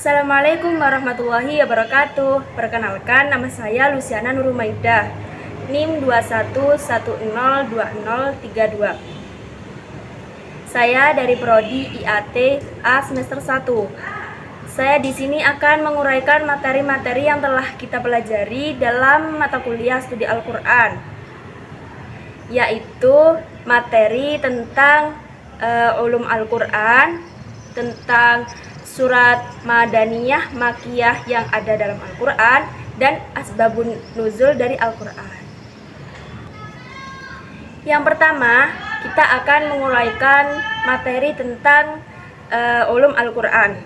Assalamualaikum warahmatullahi wabarakatuh. Perkenalkan, nama saya Luciana Nurumaidah, NIM 21102032. Saya dari Prodi IAT A semester 1. Saya di sini akan menguraikan materi-materi yang telah kita pelajari dalam mata kuliah studi Al-Quran, yaitu materi tentang ulum Al-Quran, tentang surat madaniyah, makiyah yang ada dalam Al-Quran, dan asbabun nuzul dari Al-Quran. Yang pertama, kita akan menguraikan materi tentang ulum Al-Quran.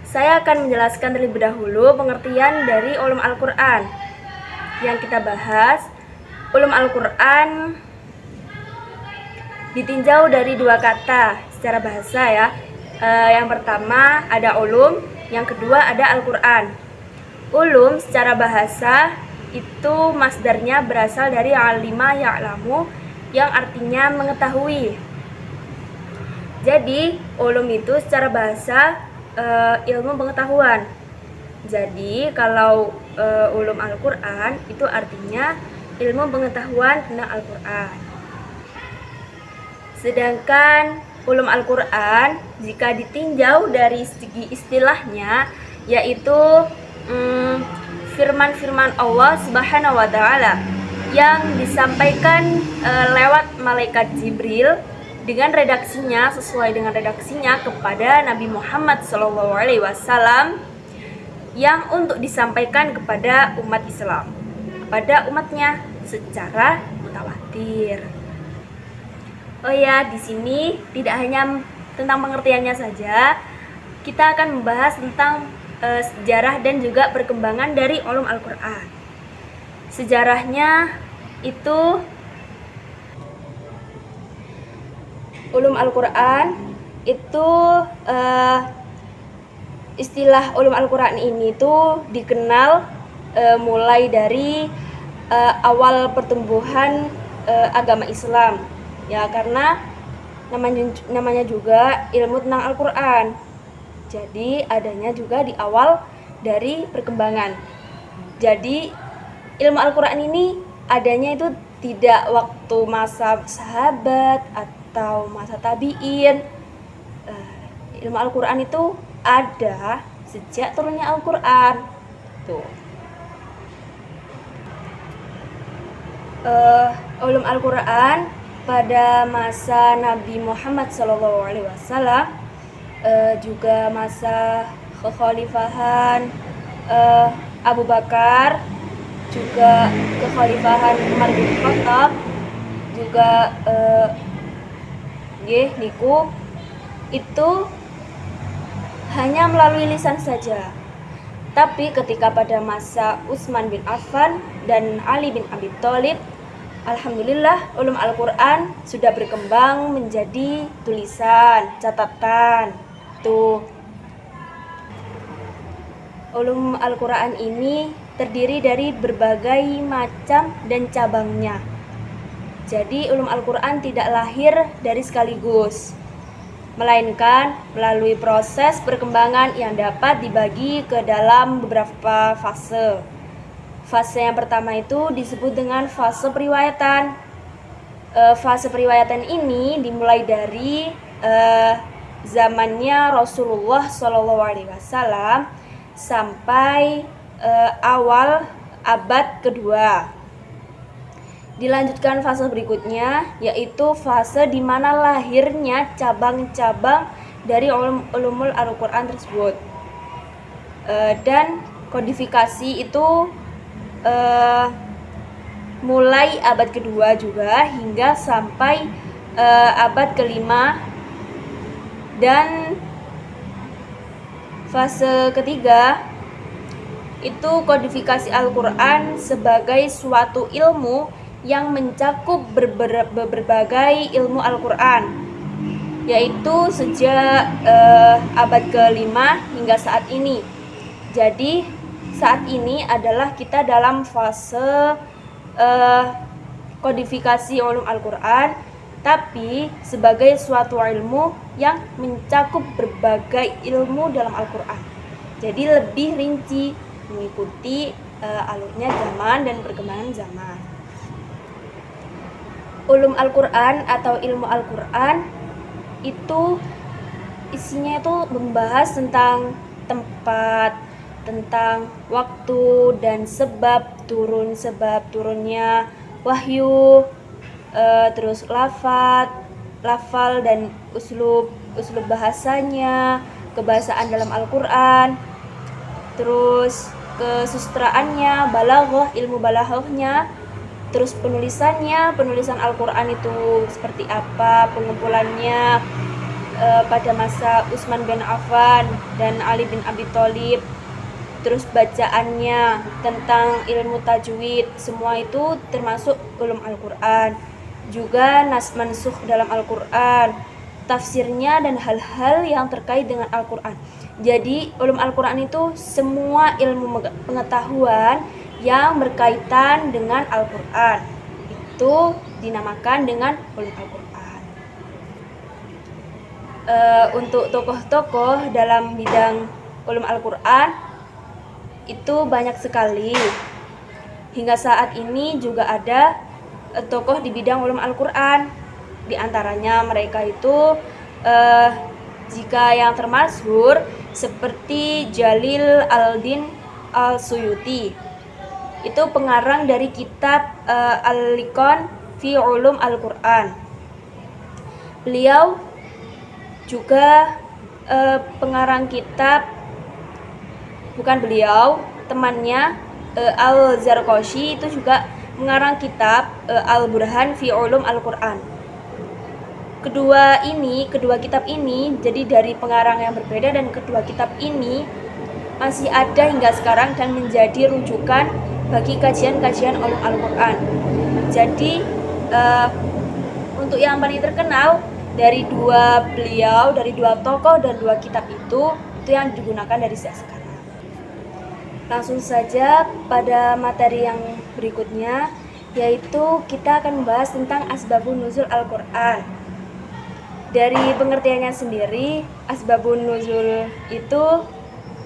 Saya akan menjelaskan terlebih dahulu pengertian dari ulum Al-Quran. Yang kita bahas, ulum Al-Quran ditinjau dari dua kata secara bahasa ya. Yang pertama ada ulum, yang kedua ada Al-Quran. Ulum secara bahasa itu masdarnya berasal dari alima ya'lamu, yang artinya mengetahui. Jadi ulum itu secara bahasa ilmu pengetahuan. Jadi kalau ulum Al-Quran itu artinya ilmu pengetahuan tentang Al-Quran. Sedangkan ulum Al-Quran jika ditinjau dari segi istilahnya, yaitu firman-firman Allah Subhanahu wa Ta'ala yang disampaikan lewat malaikat Jibril dengan redaksinya, sesuai dengan redaksinya kepada Nabi Muhammad SAW, yang untuk disampaikan kepada umat Islam, kepada umatnya secara mutawatir. Oh ya, di sini tidak hanya tentang pengertiannya saja, kita akan membahas tentang sejarah dan juga perkembangan dari ulum Al-Quran. Sejarahnya itu ulum Al-Quran itu istilah ulum Al-Quran ini tuh dikenal mulai dari awal pertumbuhan agama Islam. Ya, karena namanya juga ilmu tentang Al-Quran. Jadi adanya juga di awal dari perkembangan. Jadi ilmu Al-Quran ini adanya itu tidak waktu masa sahabat atau masa tabi'in. Ilmu Al-Quran itu ada sejak turunnya Al-Quran. Tuh. Ulum Al-Quran pada masa Nabi Muhammad SAW, juga masa kekhalifahan Abu Bakar, juga kekhalifahan Umar bin Khattab, juga niku itu hanya melalui lisan saja. Tapi ketika pada masa Utsman bin Affan dan Ali bin Abi Thalib, alhamdulillah ulum Al-Quran sudah berkembang menjadi tulisan, catatan. Tuh. Ulum Al-Quran ini terdiri dari berbagai macam dan cabangnya. Jadi ulum Al-Quran tidak lahir dari sekaligus, melainkan melalui proses perkembangan yang dapat dibagi ke dalam beberapa fase. Fase yang pertama itu disebut dengan fase periwayatan. Fase periwayatan ini dimulai dari zamannya Rasulullah SAW sampai awal abad kedua. Dilanjutkan fase berikutnya, yaitu fase di mana lahirnya cabang-cabang dari ulumul Al-Quran tersebut. Dan kodifikasi itu mulai abad kedua juga hingga sampai abad kelima. Dan fase ketiga itu kodifikasi Al-Quran sebagai suatu ilmu yang mencakup berbagai ilmu Al-Quran, yaitu sejak abad kelima hingga saat ini. Jadi saat ini adalah kita dalam fase kodifikasi ulum Al-Quran tapi sebagai suatu ilmu yang mencakup berbagai ilmu dalam Al-Quran. Jadi lebih rinci, mengikuti alurnya zaman dan perkembangan zaman. Ulum Al-Quran atau ilmu Al-Quran itu isinya itu membahas tentang tempat, tentang waktu dan sebab turunnya wahyu, terus lafal dan uslub bahasanya, kebahasaan dalam Al-Quran, terus kesustraannya, balaghah, ilmu balaghahnya, terus penulisan Al-Quran itu seperti apa, pengumpulannya pada masa Utsman bin Affan dan Ali bin Abi Thalib, terus bacaannya, tentang ilmu tajwid, semua itu termasuk ulum Al-Quran. Juga nas mansukh dalam Al-Quran, tafsirnya dan hal-hal yang terkait dengan Al-Quran. Jadi ulum Al-Quran itu semua ilmu pengetahuan yang berkaitan dengan Al-Quran, itu dinamakan dengan ulum Al-Quran. Untuk tokoh-tokoh dalam bidang ulum Al-Quran itu banyak sekali. Hingga saat ini juga ada tokoh di bidang ulum Al-Quran. Di antaranya mereka itu jika yang termasyhur seperti Jalil al-Din al-Suyuti, itu pengarang dari kitab Al-Liqan fi Ulum Al-Quran. Beliau juga pengarang kitab, bukan beliau, temannya Al-Zarqashi itu juga mengarang kitab Al-Burhan fi Ulum Al-Quran. Kedua kitab ini jadi dari pengarang yang berbeda, dan kedua kitab ini masih ada hingga sekarang dan menjadi rujukan bagi kajian-kajian ulum Al-Quran. Jadi untuk yang paling terkenal dari dua tokoh dan dua kitab itu yang digunakan dari sekarang. Langsung saja pada materi yang berikutnya, yaitu kita akan membahas tentang asbabun nuzul Al-Quran. Dari pengertiannya sendiri, asbabun nuzul itu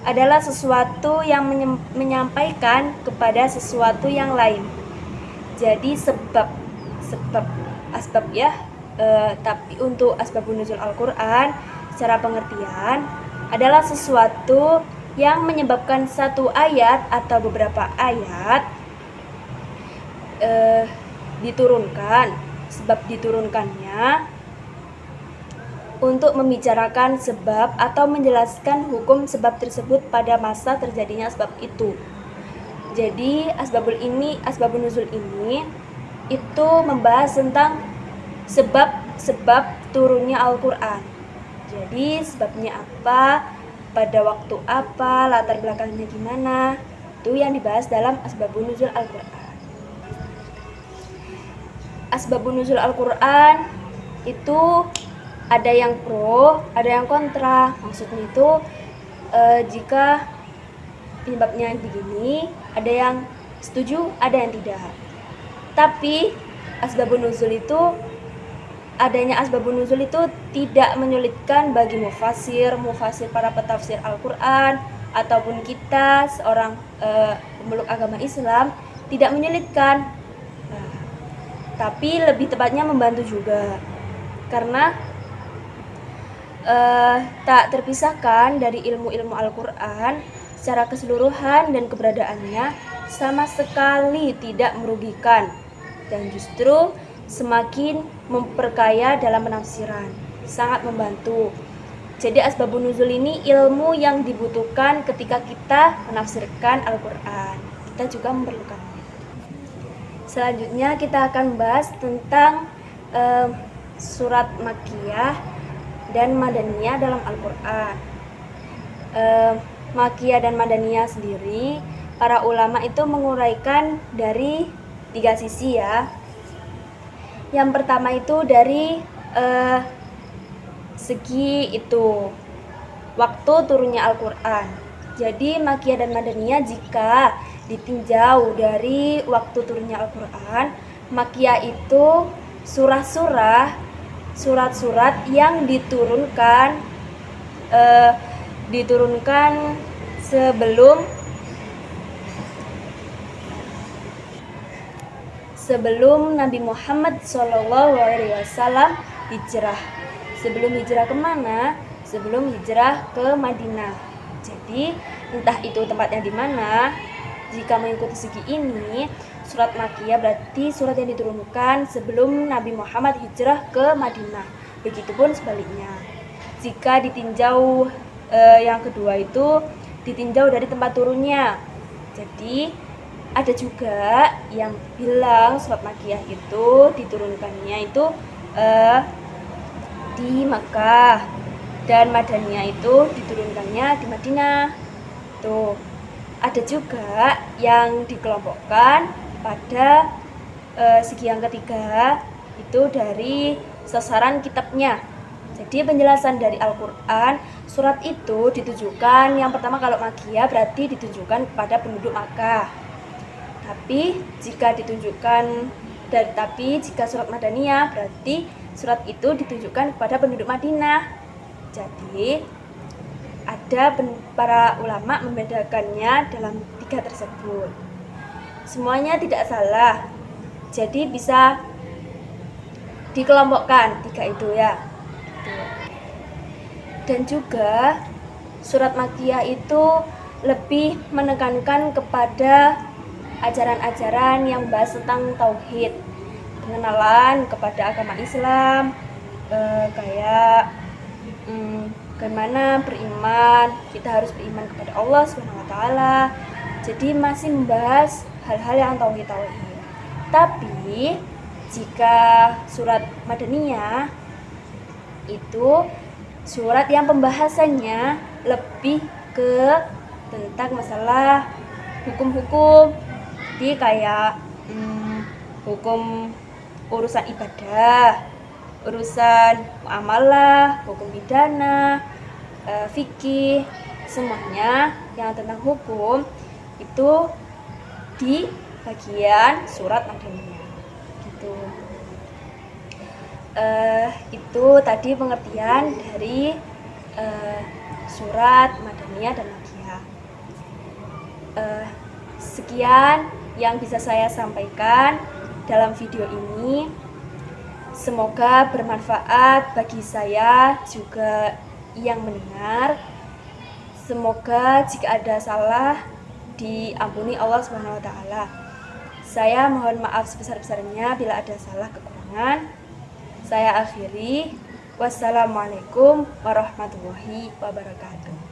adalah sesuatu yang menyampaikan kepada sesuatu yang lain. Jadi sebab asbab ya. Tapi untuk asbabun nuzul Al-Quran secara pengertian adalah sesuatu yang menyebabkan satu ayat atau beberapa ayat diturunkan. Sebab diturunkannya untuk membicarakan sebab atau menjelaskan hukum sebab tersebut pada masa terjadinya sebab itu. Jadi asbabun nuzul ini itu membahas tentang sebab turunnya Al-Quran. Jadi sebabnya apa, pada waktu apa, latar belakangnya gimana, itu yang dibahas dalam asbabun nuzul Al-Quran. Asbabun nuzul Al-Quran itu ada yang pro, ada yang kontra. Maksudnya itu jika penyebabnya begini, ada yang setuju, ada yang tidak. Tapi adanya asbabun nuzul itu tidak menyulitkan bagi mufasir para petafsir Al-Quran, ataupun kita seorang pemeluk agama Islam, tidak menyulitkan. Tapi lebih tepatnya membantu juga, karena tak terpisahkan dari ilmu-ilmu Al-Quran secara keseluruhan, dan keberadaannya sama sekali tidak merugikan, dan justru semakin memperkaya dalam penafsiran, sangat membantu. Jadi asbabun nuzul ini ilmu yang dibutuhkan ketika kita menafsirkan Al-Quran. Kita juga memerlukannya. Selanjutnya kita akan membahas tentang surat Makkiyah dan Madaniyah dalam Al-Quran. Makkiyah dan Madaniyah sendiri, para ulama itu menguraikan dari 3 sisi ya. Yang pertama itu dari segi itu waktu turunnya Al-Quran. Jadi Makkiyah dan Madaniyah jika ditinjau dari waktu turunnya Al-Quran, Makkiyah itu surah-surah surat-surat yang diturunkan sebelum Nabi Muhammad SAW hijrah. Sebelum hijrah kemana? Sebelum hijrah ke Madinah. Jadi entah itu tempatnya di mana. Jika mengikuti segi ini, surat Makkiyah berarti surat yang diturunkan sebelum Nabi Muhammad hijrah ke Madinah. Begitupun sebaliknya. Jika ditinjau yang kedua itu ditinjau dari tempat turunnya. Jadi ada juga yang bilang surat Makkiyah itu diturunkannya itu di Makkah dan Madaniyah itu diturunkannya di Madinah. Tuh, ada juga yang dikelompokkan pada segi yang ketiga itu dari sasaran kitabnya. Jadi penjelasan dari Al-Quran, surat itu ditujukan yang pertama kalau Makkiyah berarti ditujukan kepada penduduk Makkah. Tapi jika surat Madaniyah berarti surat itu ditujukan kepada penduduk Madinah. Jadi ada para ulama membedakannya dalam tiga tersebut. Semuanya tidak salah. Jadi bisa dikelompokkan tiga itu ya. Dan juga surat Makkiyah itu lebih menekankan kepada ajaran-ajaran yang bahas tentang tauhid, pengenalan kepada agama Islam, kayak bagaimana beriman, kita harus beriman kepada Allah SWT. Jadi masih membahas hal-hal yang tauhid. Tapi jika surat Madaniyah itu surat yang pembahasannya lebih ke tentang masalah hukum-hukum, jadi kayak hukum urusan ibadah, urusan muamalah, hukum pidana, fikih, semuanya yang tentang hukum itu di bagian surat Madaniyah gitu. Itu tadi pengertian dari surat Madaniyah dan Makkiyah. Sekian yang bisa saya sampaikan dalam video ini. Semoga bermanfaat bagi saya juga yang mendengar. Semoga jika ada salah diampuni Allah SWT. Saya mohon maaf sebesar-besarnya bila ada salah kekurangan. Saya akhiri. Wassalamualaikum warahmatullahi wabarakatuh.